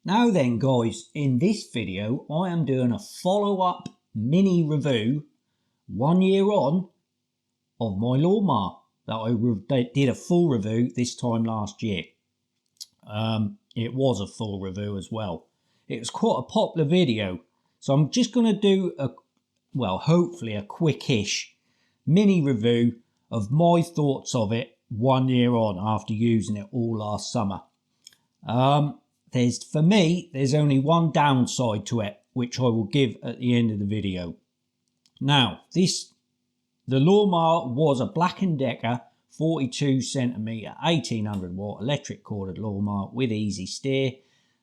Now then guys, in this video I am doing a follow-up mini review 1 year on of my lawnmower that I did a full review this time last year. It was a full review as well. It was quite a popular video, so I'm just going to do hopefully a quickish mini review of my thoughts of it 1 year on after using it all last summer. For me, there's only one downside to it, which I will give at the end of the video. Now, the lawnmower was a Black & Decker 42cm 1800W electric corded lawnmower with EasySteer.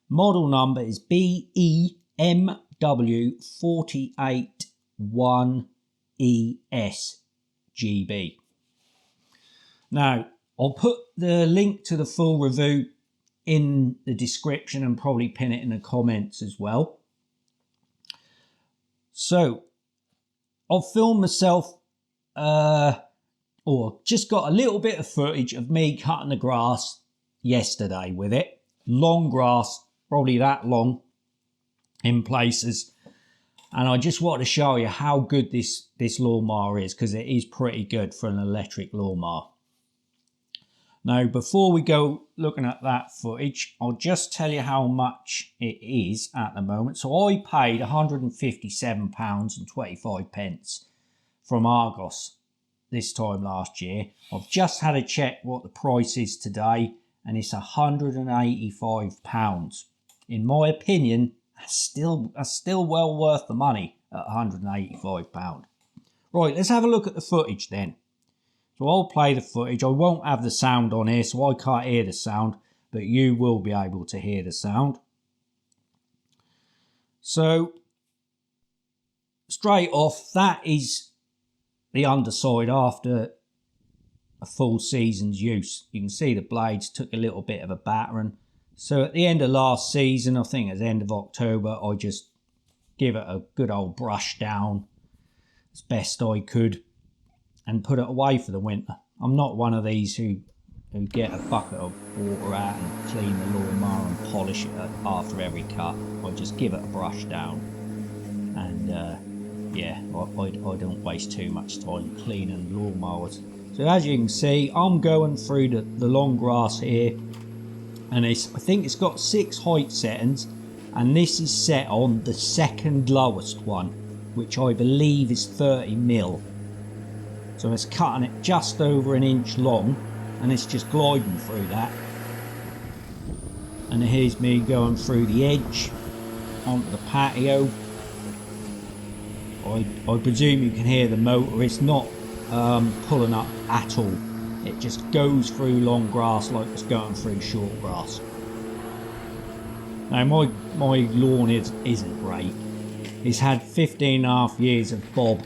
Model number is BEMW481ESGB. Now, I'll put the link to the full review in the description and probably pin it in the comments as well. So I've filmed myself or just got a little bit of footage of me cutting the grass yesterday with it. Long grass, probably that long in places, and I just wanted to show you how good this lawnmower is, because it is pretty good for an electric lawnmower. Now, before we go looking at that footage, I'll just tell you how much it is at the moment. So I paid £157.25 from Argos this time last year. I've just had to check what the price is today, and it's £185. In my opinion, that's still well worth the money at £185. Right, let's have a look at the footage then. So I'll play the footage. I won't have the sound on here, so I can't hear the sound, but you will be able to hear the sound. So straight off, that is the underside after a full season's use. You can see the blades took a little bit of a battering. So at the end of last season, I think at the end of October, I just give it a good old brush down as best I could and put it away for the winter. I'm not one of these who get a bucket of water out and clean the lawnmower and polish it after every cut. I just give it a brush down, and yeah, I don't waste too much time cleaning lawnmowers. So as you can see, I'm going through the long grass here, and I think it's got 6 height settings, and this is set on the second lowest one, which I believe is 30mm. So it's cutting it just over an inch long, and it's just gliding through that. And here's me going through the edge onto the patio. I presume you can hear the motor. It's not pulling up at all. It just goes through long grass like it's going through short grass. Now my lawn isn't great. It's had 15.5 years of Bob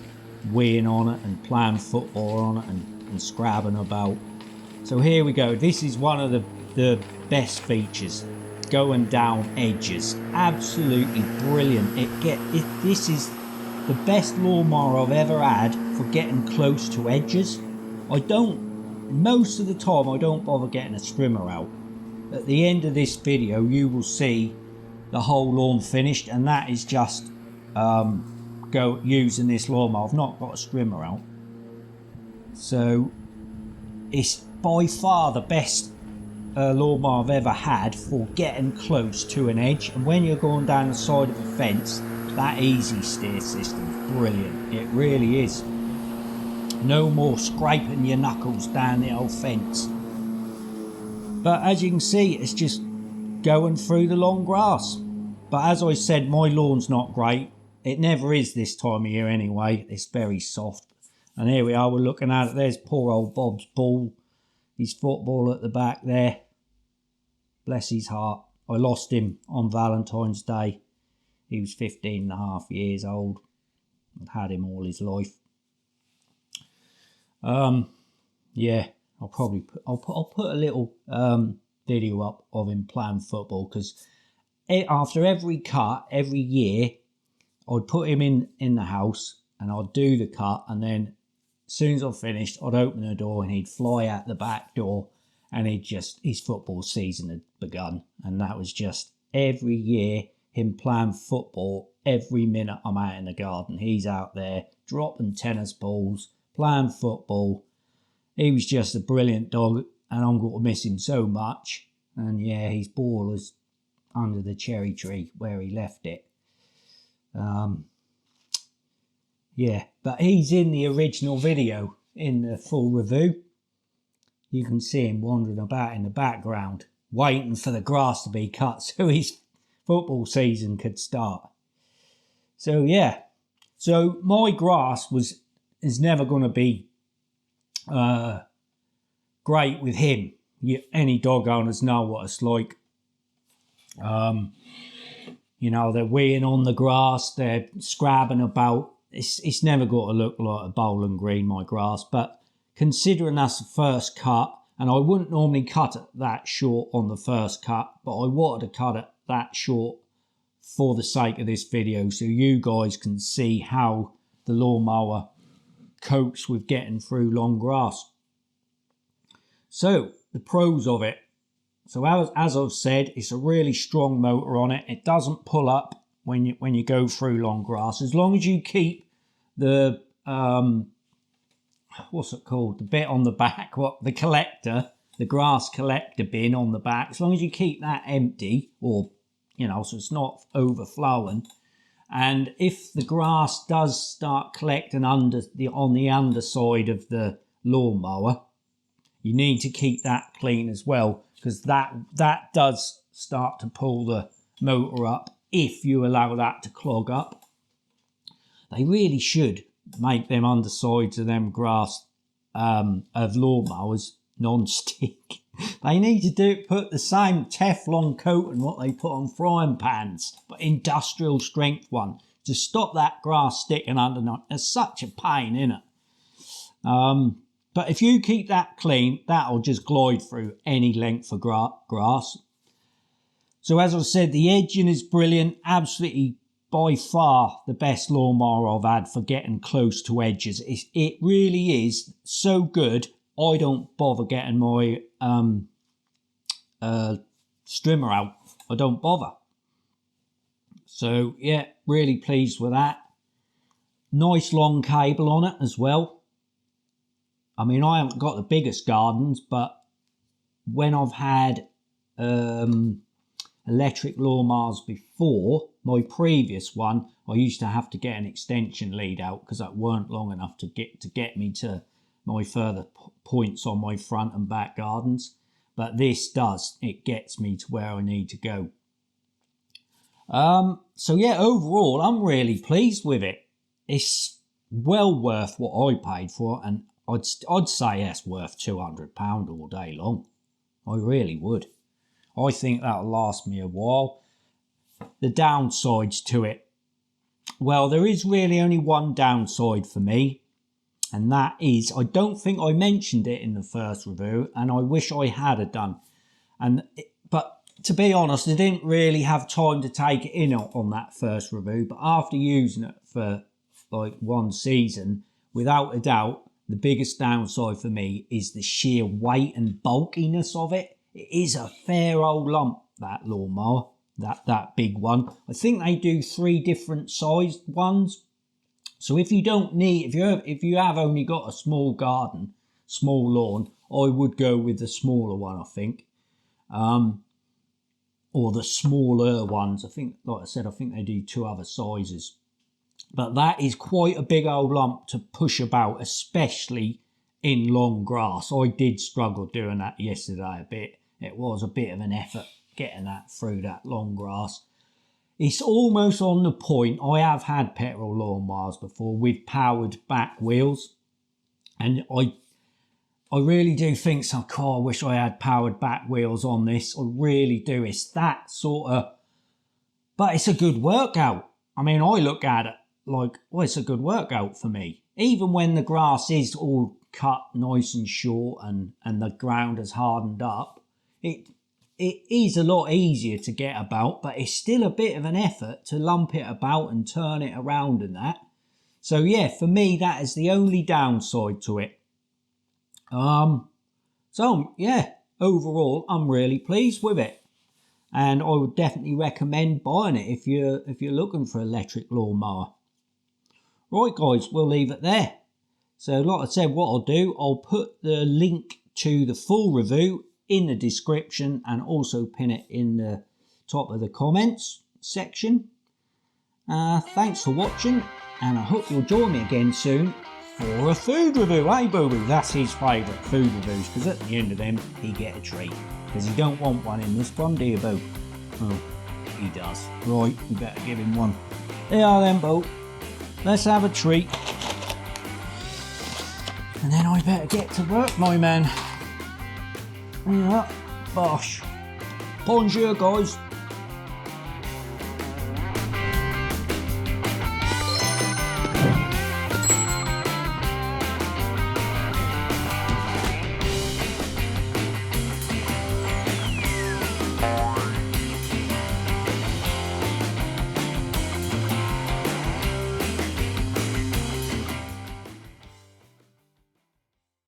weeing on it and playing football on it and scrabbing about. So here we go. This is one of the best features, going down edges. Absolutely brilliant. This is the best lawnmower I've ever had for getting close to edges. Most of the time I don't bother getting a strimmer out. At the end of this video you will see the whole lawn finished, and that is just using this lawnmower. I've not got a strimmer out. So it's by far the best lawnmower I've ever had for getting close to an edge. And when you're going down the side of a fence, that EasySteer system is brilliant. It really is. No more scraping your knuckles down the old fence. But as you can see, it's just going through the long grass. But as I said, my lawn's not great. It never is this time of year anyway. It's very soft. And here we are, we're looking at it. There's poor old Bob's ball. His football at the back there. Bless his heart. I lost him on Valentine's Day. He was 15.5 years old. I've had him all his life. Yeah, I'll put a little video up of him playing football, because after every cut, every year, I'd put him in the house and I'd do the cut, and then as soon as I finished, I'd open the door and he'd fly out the back door, and his football season had begun, and that was just every year him playing football every minute I'm out in the garden. He's out there dropping tennis balls, playing football. He was just a brilliant dog, and I'm going to miss him so much. And yeah, his ball was under the cherry tree where he left it. Yeah, but he's in the original video, in the full review. You can see him wandering about in the background, waiting for the grass to be cut so his football season could start. So yeah, so my grass is never going to be great with him. Any dog owners know what it's like. You know, they're weeing on the grass, they're scrabbing about. It's never got to look like a bowling green, my grass. But considering that's the first cut, and I wouldn't normally cut it that short on the first cut, but I wanted to cut it that short for the sake of this video, so you guys can see how the lawnmower copes with getting through long grass. So the pros of it. So as I've said, it's a really strong motor on it. It doesn't pull up when you go through long grass, as long as you keep the what's it called, the bit on the back, the collector, the grass collector bin on the back, as long as you keep that empty, or you know, so it's not overflowing. And if the grass does start collecting on the underside of the lawnmower, you need to keep that clean as well, because that does start to pull the motor up if you allow that to clog up. They really should make them undersides of them grass of lawnmowers non-stick. They need to put the same Teflon coating what they put on frying pans, but industrial strength one, to stop that grass sticking underneath. It's such a pain, isn't it? But if you keep that clean, that'll just glide through any length of grass. So as I said, the edging is brilliant. Absolutely, by far, the best lawnmower I've had for getting close to edges. It really is so good, I don't bother getting my strimmer out. I don't bother. So yeah, really pleased with that. Nice long cable on it as well. I mean, I haven't got the biggest gardens, but when I've had electric lawnmowers before, my previous one, I used to have to get an extension lead out because that weren't long enough to get me to my further points on my front and back gardens. But this does, it gets me to where I need to go. So yeah, overall, I'm really pleased with it. It's well worth what I paid for, and I'd say it's worth £200 all day long. I really would. I think that'll last me a while. The downsides to it. Well, there is really only one downside for me, and that is, I don't think I mentioned it in the first review, and I wish I had done. But to be honest, I didn't really have time to take it in on that first review, but after using it for like one season, without a doubt, the biggest downside for me is the sheer weight and bulkiness of it. It is a fair old lump, that lawnmower, that big one. I think they do 3 different sized ones. So if you don't need, if you have only got a small garden, small lawn, I would go with the smaller one, I think. Or the smaller ones. I think, like I said, I think they do 2 other sizes. But that is quite a big old lump to push about, especially in long grass. I did struggle doing that yesterday a bit. It was a bit of an effort getting that through that long grass. It's almost on the point. I have had petrol lawnmowers before with powered back wheels, and I really do think some car. I wish I had powered back wheels on this. I really do. It's that sort of, but it's a good workout. I mean, I look at it like, well, it's a good workout for me. Even when the grass is all cut nice and short and the ground has hardened up, it is a lot easier to get about, but it's still a bit of an effort to lump it about and turn it around and that. So yeah, for me, that is the only downside to it. So yeah, overall, I'm really pleased with it. and I would definitely recommend buying it if you're looking for an electric lawnmower. Right guys, we'll leave it there. So like I said, what I'll do, I'll put the link to the full review in the description and also pin it in the top of the comments section. Thanks for watching, and I hope you'll join me again soon for a food review. Hey Boo-Boo, that's his favourite food reviews, because at the end of them he get a treat. Because he don't want one in this one, do you, Boo? Oh, he does. Right, we better give him one. There are then, Boo. Let's have a treat. And then I better get to work, my man. Yeah, bosh. Bonjour, guys.